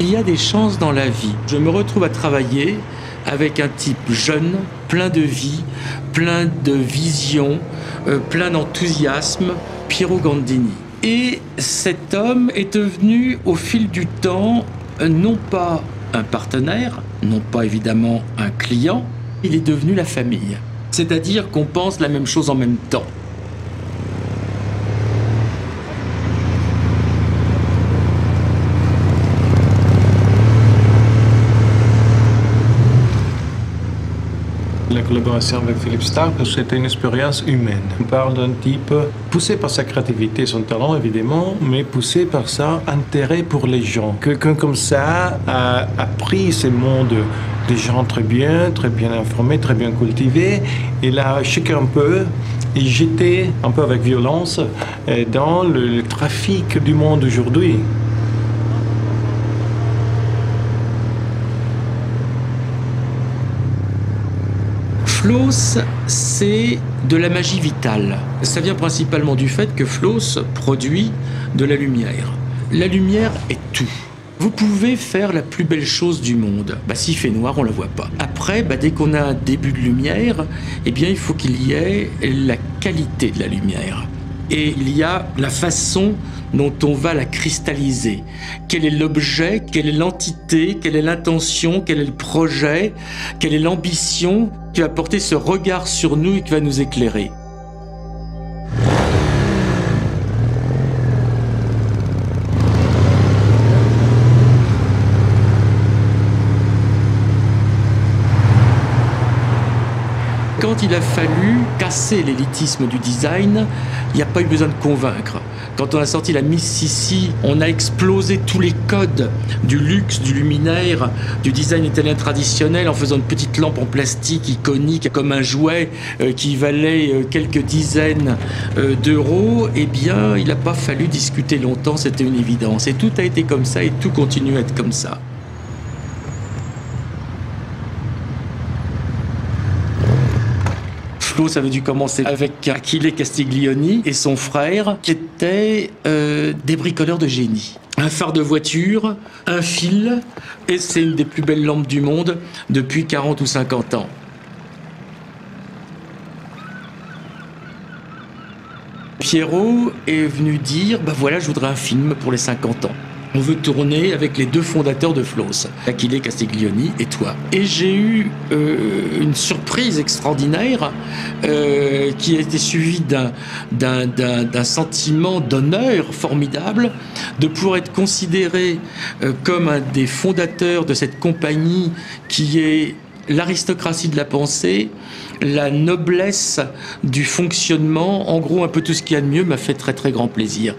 il y a des chances dans la vie. Je me retrouve à travailler avec un type jeune, plein de vie, plein de vision, plein d'enthousiasme, Piero Gandini. Et cet homme est devenu, au fil du temps, non pas un partenaire, non pas évidemment un client, il est devenu la famille. C'est-à-dire qu'on pense la même chose en même temps. La collaboration avec Philippe Starck, c'était une expérience humaine. On parle d'un type poussé par sa créativité, son talent évidemment, mais poussé par son intérêt pour les gens. Quelqu'un comme ça a pris ce monde de gens très bien informés, très bien cultivés, et l'a checké un peu et jeté un peu avec violence dans le trafic du monde aujourd'hui. Flos, c'est de la magie vitale. Ça vient principalement du fait que Flos produit de la lumière. La lumière est tout. Vous pouvez faire la plus belle chose du monde. S'il fait noir, on ne la voit pas. Après, dès qu'on a un début de lumière, il faut qu'il y ait la qualité de la lumière. Et il y a la façon dont on va la cristalliser. Quel est l'objet, quelle est l'entité, quelle est l'intention, quel est le projet, quelle est l'ambition qui va porter ce regard sur nous et qui va nous éclairer. Quand il a fallu casser l'élitisme du design, il n'y a pas eu besoin de convaincre. Quand on a sorti la Miss Sissi, on a explosé tous les codes du luxe, du luminaire, du design italien traditionnel en faisant une petite lampe en plastique iconique comme un jouet qui valait quelques dizaines d'euros. Il n'a pas fallu discuter longtemps, c'était une évidence. Et tout a été comme ça et tout continue à être comme ça. Flos avait dû commencer avec Achille Castiglioni et son frère, qui étaient des bricoleurs de génie. Un phare de voiture, un fil, et c'est une des plus belles lampes du monde depuis 40 ou 50 ans. Piero est venu dire, voilà, je voudrais un film pour les 50 ans. On veut tourner avec les deux fondateurs de Flos, Achille Castiglioni et toi. Et j'ai eu une surprise extraordinaire qui a été suivie d'un sentiment d'honneur formidable de pouvoir être considéré comme un des fondateurs de cette compagnie qui est l'aristocratie de la pensée, la noblesse du fonctionnement, en gros un peu tout ce qu'il y a de mieux, m'a fait très très grand plaisir.